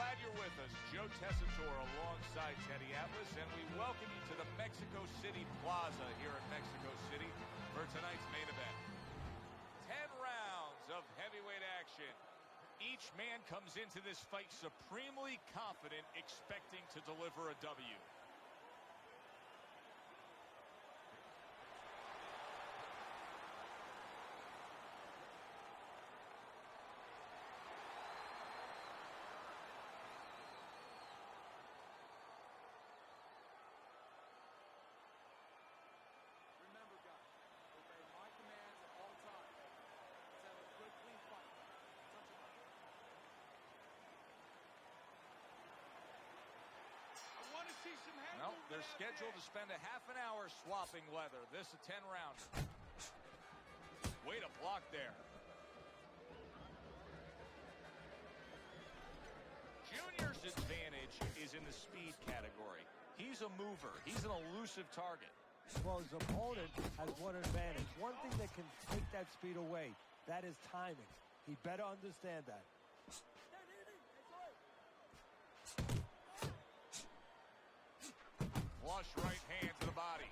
glad you're with us. Joe Tessitore alongside Teddy Atlas, and we welcome you to the Mexico City Plaza here in Mexico City for tonight's main event. 10 rounds of heavyweight action. Each man comes into this fight supremely confident, expecting to deliver a W. Remember, guys, obey my commands at all times. Let's have a good, clean fight. Touch him up. I want to see some head movement. They're scheduled to spend a half an hour swapping leather. This is a 10-rounder. Way to block there. Junior's advantage is in the speed category. He's a mover. He's an elusive target. Well, his opponent has one advantage. One thing that can take that speed away, that is timing. He better understand that. Flush right hand to the body.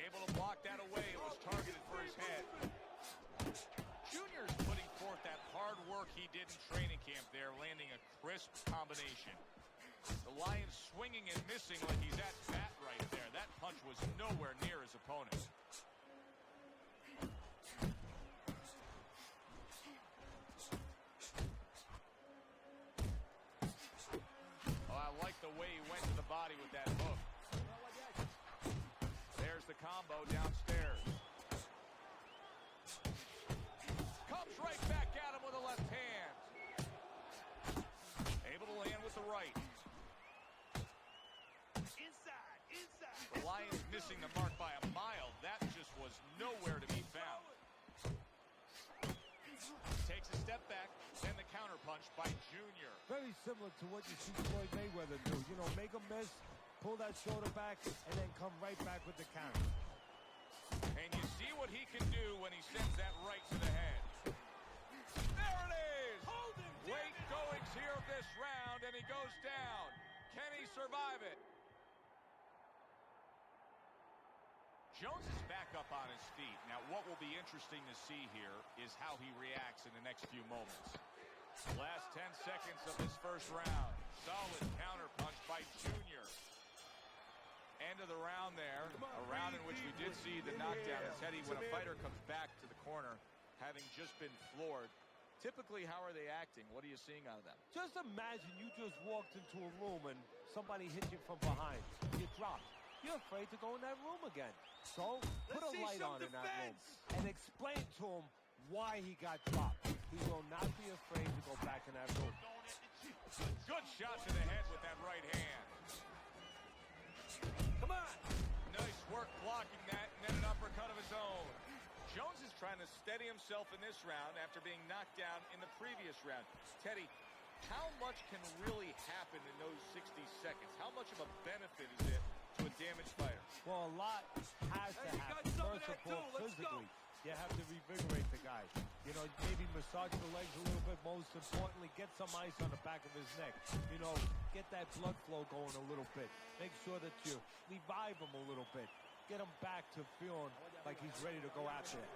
Able to block that away. It was targeted for his head. Junior's putting forth that hard work he did in training camp there, landing a crisp combination. The Lion swinging and missing like he's at bat right there. That punch was nowhere near his opponent. Oh, I like the way he went to the body with that hook. There's the combo downstairs. Comes right back at him with a left hand. Able to land with the right. Inside. The Lions missing the mark by a mile. That just was nowhere to be found. Takes a step back, then the counter punch by Junior. Very similar to what you see Floyd Mayweather do. You know, make a miss, pull that shoulder back, and then come right back with the counter. And you see what he can do when he sends that right to the head. There it is! Hold him, Late goings here of this round, and he goes down. Can he survive it? Jones is back up on his feet. Now, what will be interesting to see here is how he reacts in the next few moments. Last 10 seconds of this first round. Solid counter punch by Junior. End of the round there. A round in which we did see the knockdown. And Teddy, when a fighter comes back to the corner, having just been floored, typically, how are they acting? What are you seeing out of them? Just imagine you just walked into a room and somebody hit you from behind. You dropped. You're afraid to go in that room again. So, put a light on in that room and explain to him why he got dropped. He will not be afraid to go back in that room. Good shot to the head with that right hand. Come on. Nice work blocking that, and then an uppercut of his own. Jones is trying to steady himself in this round after being knocked down in the previous round. Teddy, how much can really happen in those 60 seconds? How much of a benefit is it to a damaged fighter? Well, a lot has to happen. First of all, physically, you have to revigorate the guy. You know, maybe massage the legs a little bit. Most importantly, get some ice on the back of his neck. You know, get that blood flow going a little bit. Make sure that you revive him a little bit. Get him back to feeling like he's ready to go out there.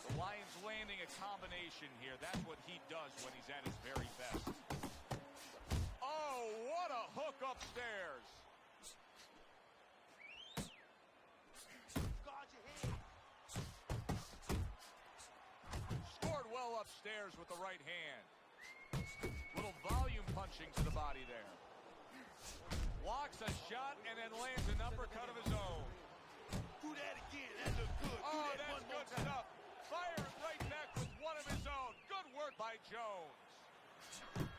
The Lions landing a combination here. That's what he does when he's at his very best. Oh, what a hook upstairs. Guard your head. Scored well upstairs with the right hand. Little volume punching to the body there. Blocks a shot and then lands an uppercut of his own. Do that again. That looked good. Oh, that's good stuff. Fires right back with one of his own. Good work by Jones.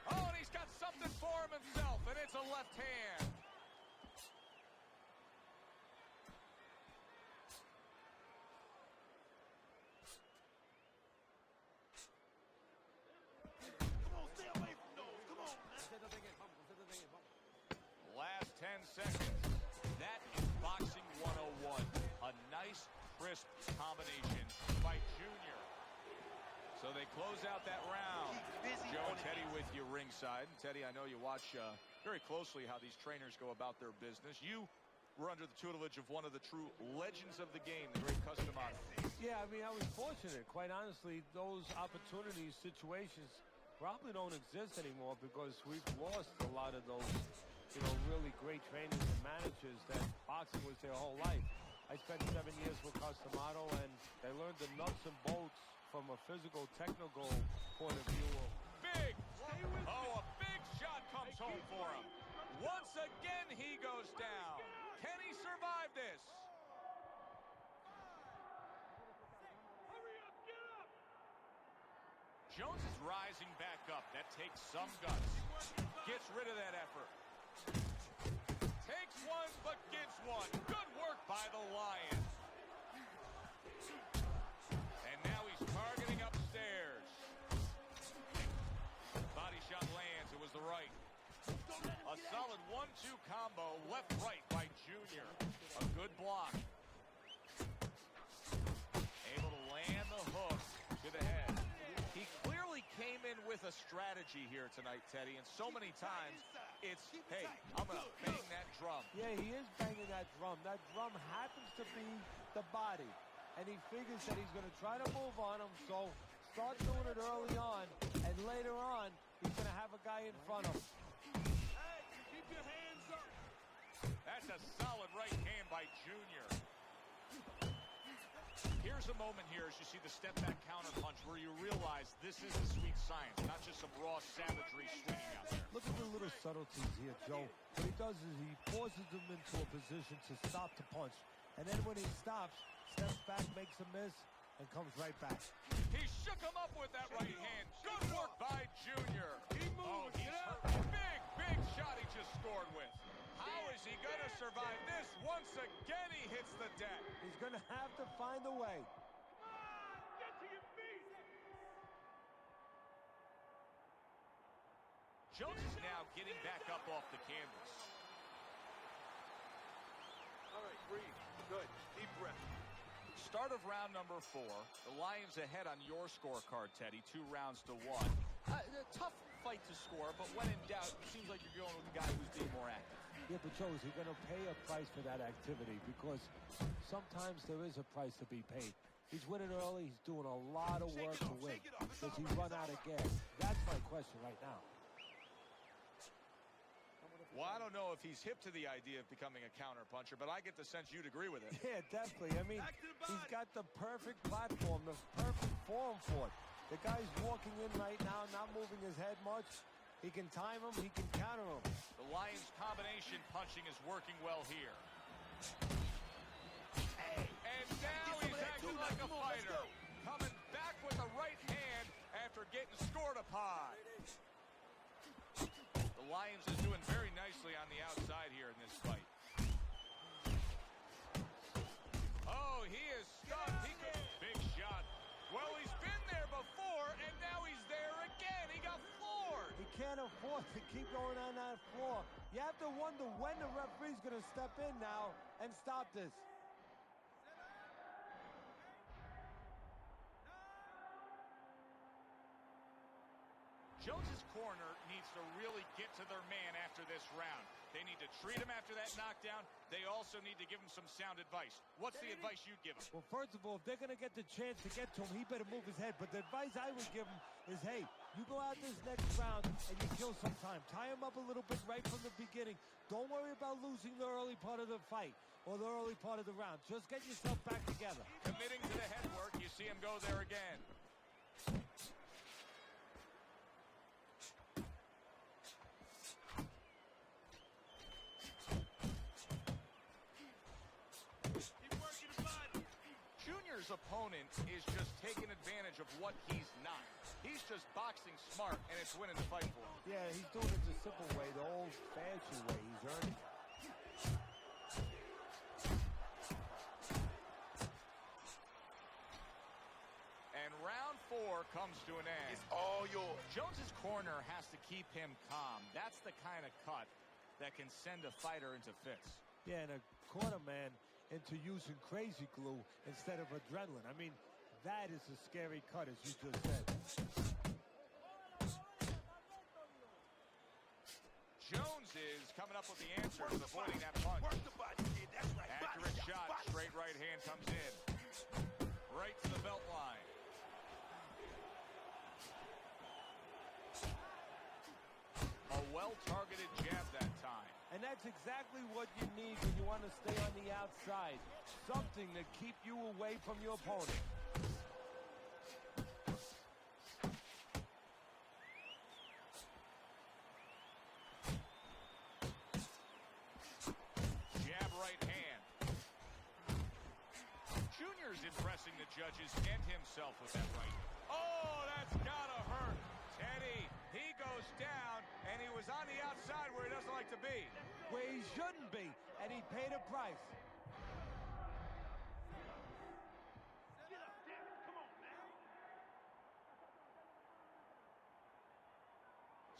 Oh, and he's got something for him himself, and it's a left hand. Come on, stay away from those. Come on, man. Last 10 seconds. That they close out that round. Joe and Teddy with you ringside. And Teddy, I know you watch very closely how these trainers go about their business. You were under the tutelage of one of the true legends of the game, the great Customato. Yeah, I mean, I was fortunate. Quite honestly, those opportunities, situations probably don't exist anymore because we've lost a lot of those, really great trainers and managers that boxing was their whole life. I spent 7 years with Customato, and I learned the nuts and bolts from a physical, technical point of view. Big! Oh, a big shot comes home for him. Once again, he goes down. Can he survive this? Jones is rising back up. That takes some guts. Gets rid of that effort. Takes one, but gives one. Good work by the Lion. And now he's targeting upstairs. Body shot lands. It was the right. A solid 1-2 combo, left-right by Junior. A good block. Able to land the hook to the head. He clearly came in with a strategy here tonight, Teddy, and so many times it's, hey, I'm going to bang that drum. Yeah, he is banging that drum. That drum happens to be the body, and he figures that he's going to try to move on him, so start doing it early on, and later on, he's going to have a guy in front of him. Hey, keep your hands up. That's a solid right hand by Junior. Here's a moment here as you see the step-back counter punch where you realize this is the sweet science, not just some raw savagery swinging out there. Look at the little subtleties here, Joe. What he does is he forces him into a position to stop the punch. And then when he stops, steps back, makes a miss, and comes right back. He shook him up with that right hand. Good work by Junior. Keep moving. He's hurt. Big shot he just scored with. How is he going to survive this? Once again, he hits the deck. He's going to have to find a way. Come on, get to your feet. Jones is now getting back up off the canvas. All right, breathe. Good. Deep breath. Start of round number 4. The Lions ahead on your scorecard, Teddy. 2 rounds to 1. A tough fight to score, but when in doubt, it seems like you're going with the guy who's being more active. Yeah, but Joe, is he going to pay a price for that activity? Because sometimes there is a price to be paid. He's winning early. He's doing a lot of work to win. Does he run out of gas? That's my question right now. Well, I don't know if he's hip to the idea of becoming a counterpuncher, but I get the sense you'd agree with it. Yeah, definitely. I mean, he's got the perfect platform, the perfect form for it. The guy's walking in right now, not moving his head much. He can time him, he can counter him. The Lions' combination punching is working well here. And now he's acting like a fighter. Coming back with a right hand after getting scored upon. The Lions is doing very nicely on the outside here in this fight. Oh, he is stunned. Big shot. Well, he's been there before, and now he's there again. He got floored. He can't afford to keep going on that floor. You have to wonder when the referee's going to step in now and stop this. Jones's corner needs to really get to their man after this round. They need to treat him after that knockdown. They also need to give him some sound advice. What's the advice you'd give him? Well, first of all, if they're going to get the chance to get to him, he better move his head. But the advice I would give him is, hey, you go out this next round and you kill some time. Tie him up a little bit right from the beginning. Don't worry about losing the early part of the fight or the early part of the round. Just get yourself back together. Committing to the head work, you see him go there again. Junior's opponent is just taking advantage of what he's not. He's just boxing smart, and it's winning the fight for him. Yeah, he's doing it the simple way, the old-fashioned way. He's earning. And round 4 comes to an end. It's all yours. Jones's corner has to keep him calm. That's the kind of cut that can send a fighter into fits. Yeah, and a corner man into using crazy glue instead of adrenaline. I mean, That is a scary cut, as you just said. Jones is coming up with the answer to avoiding that punch. Accurate shot, straight right hand comes in. Right to the belt line. A well-targeted jab that time. And that's exactly what you need when you want to stay on the outside. Something to keep you away from your opponent. Jab right hand. Junior's impressing the judges and himself with that right. Oh, that's gotta hurt. Teddy, he goes down, and he was on the outside where he doesn't like to be. Where he shouldn't be, and he paid a price.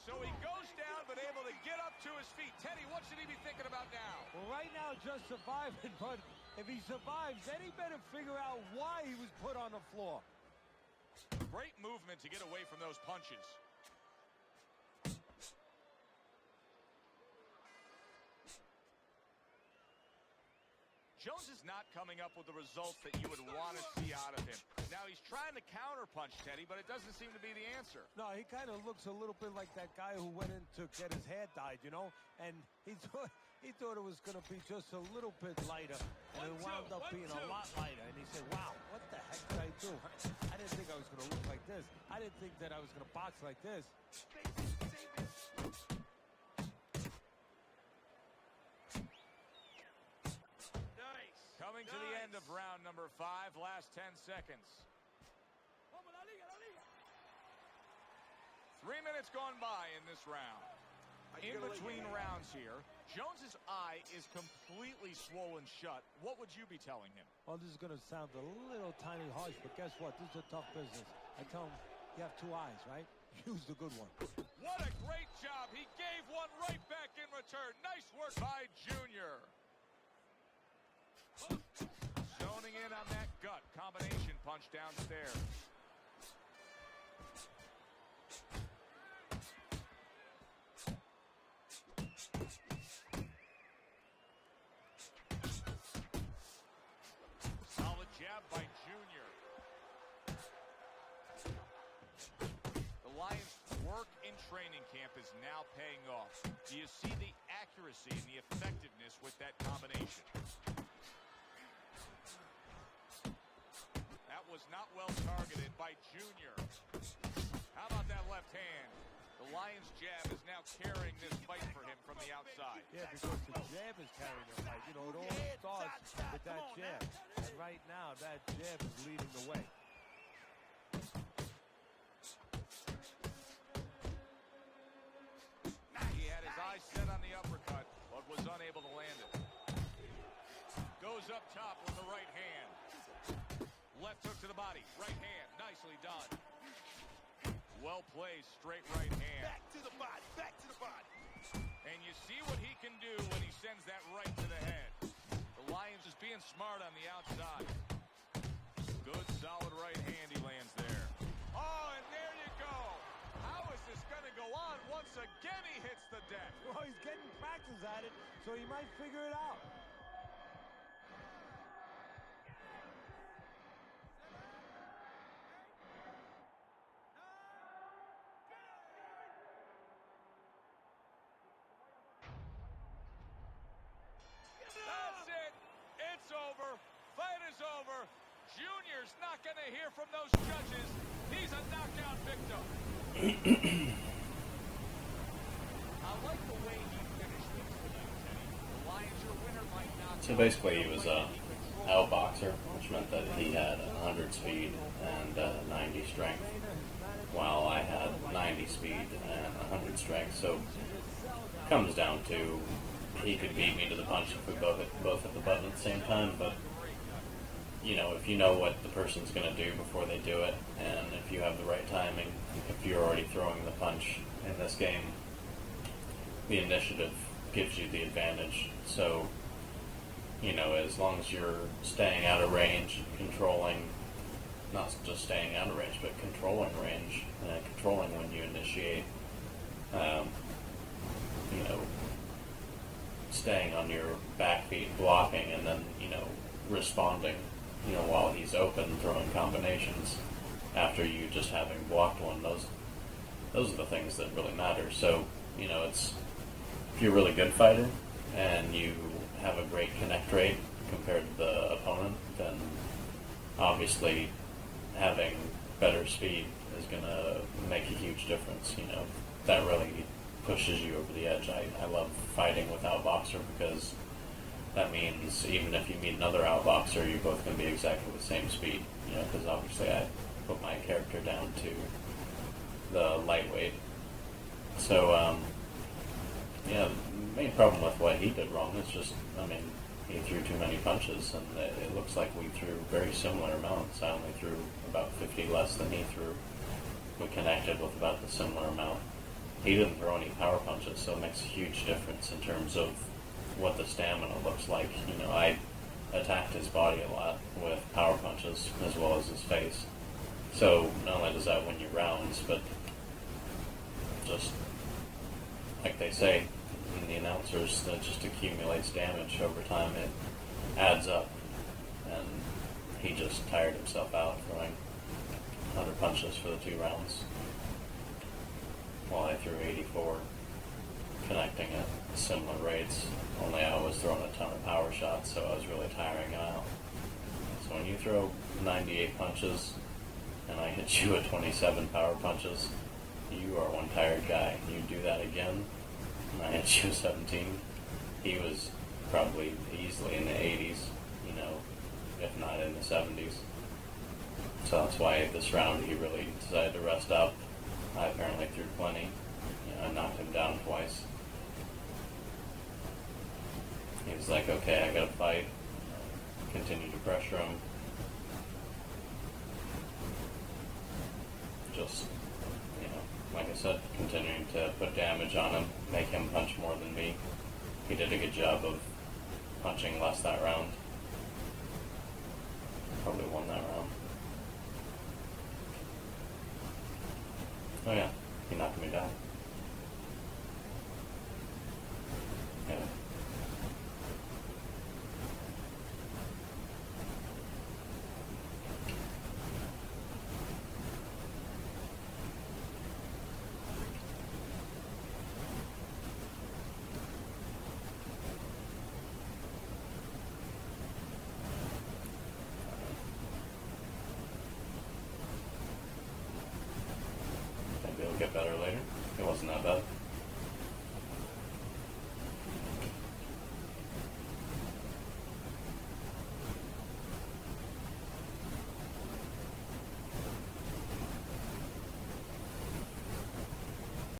So he goes down, but able to get up to his feet. Teddy, what should he be thinking about now? Well, right now, just surviving, but if he survives, then he better figure out why he was put on the floor. Great movement to get away from those punches. Jones is not coming up with the results that you would want to see out of him. Now, he's trying to counterpunch, Teddy, but it doesn't seem to be the answer. No, he kind of looks a little bit like that guy who went in to get his hair dyed, you know? And he thought it was going to be just a little bit lighter, and it wound up being a lot lighter. And he said, wow, what the heck did I do? I didn't think I was going to look like this. I didn't think that I was going to box like this. Coming to the end of round number 5, last 10 seconds. 3 minutes gone by in this round. In between rounds here, Jones's eye is completely swollen shut. What would you be telling him? Well, this is going to sound a little tiny harsh, but guess what? This is a tough business. I tell him, you have 2 eyes, right? Use the good one. What a great job. He gave one right back in return. Nice work by Junior. Zoning in on that gut combination punch downstairs. Solid jab by Junior. The Lions' work in training camp is now paying off. Do you see the accuracy and the effectiveness with that combination? Was not well targeted by Junior. How about that left hand? The Lions' jab is now carrying this fight for him from the outside. Yeah, because the jab is carrying the fight. You know, it all starts with that jab. And right now, that jab is leading the way. He had his eyes set on the uppercut, but was unable to land it. Goes up top with the right hand. Left hook to the body, right hand, nicely done. Well placed, straight right hand. Back to the body, back to the body. And you see what he can do when he sends that right to the head. The Lions is being smart on the outside. Good, solid right hand he lands there. Oh, and there you go. How is this going to go on? Once again he hits the deck. Well, he's getting practice at it, so he might figure it out. That's it. It's over. Fight is over. Junior's not going to hear from those judges. He's a knockout victim. I like the way he finished this tonight, Teddy. The Lions, your winner, might not. So basically, he was a outboxer, which meant that he had 100 speed and 90 strength, while I had 90 speed and 100 strength. So it comes down to he could beat me to the punch if we both hit the button at the same time. But you know, if you know what the person's going to do before they do it, and if you have the right timing, if you're already throwing the punch in this game, the initiative gives you the advantage. So, you know, as long as you're staying out of range, controlling not just staying out of range, but controlling range, controlling when you initiate, you know, staying on your back feet, blocking, and then, you know, responding, you know, while he's open, throwing combinations after you just having blocked one. Those are the things that really matter. So, you know, it's, if you're a really good fighter and you have a great connect rate compared to the opponent, then obviously having better speed is going to make a huge difference. You know, that really pushes you over the edge. I love fighting with outboxer because that means even if you meet another outboxer, you're both going to be exactly the same speed. You know, because obviously I put my character down to the lightweight. So, yeah, the main problem with what he did wrong is just, I mean, he threw too many punches, and it looks like we threw very similar amounts. I only threw about 50 less than he threw. We connected with about the similar amount. He didn't throw any power punches, so it makes a huge difference in terms of what the stamina looks like. You know, I attacked his body a lot with power punches as well as his face. So not only does that win you rounds, but just like they say in the announcers, that just accumulates damage over time. It adds up, and he just tired himself out throwing 100 punches for the 2 rounds, while I threw 84, connecting at similar rates. Only I was throwing a ton of power shots, so I was really tiring him out. So when you throw 98 punches and I hit you with 27 power punches, you are one tired guy. You do that again, and I hit you with 17. He was probably easily in the 80s, you know, if not in the 70s. So that's why this round he really decided to rest up. I apparently threw plenty. You know, I knocked him down twice. He was like, okay, I gotta fight. Continue to pressure him. Just, you know, like I said, continuing to put damage on him, make him punch more than me. He did a good job of punching less that round. Probably won that round. Oh yeah, he knocked me down. Yeah. Maybe it'll get better later. It wasn't that bad.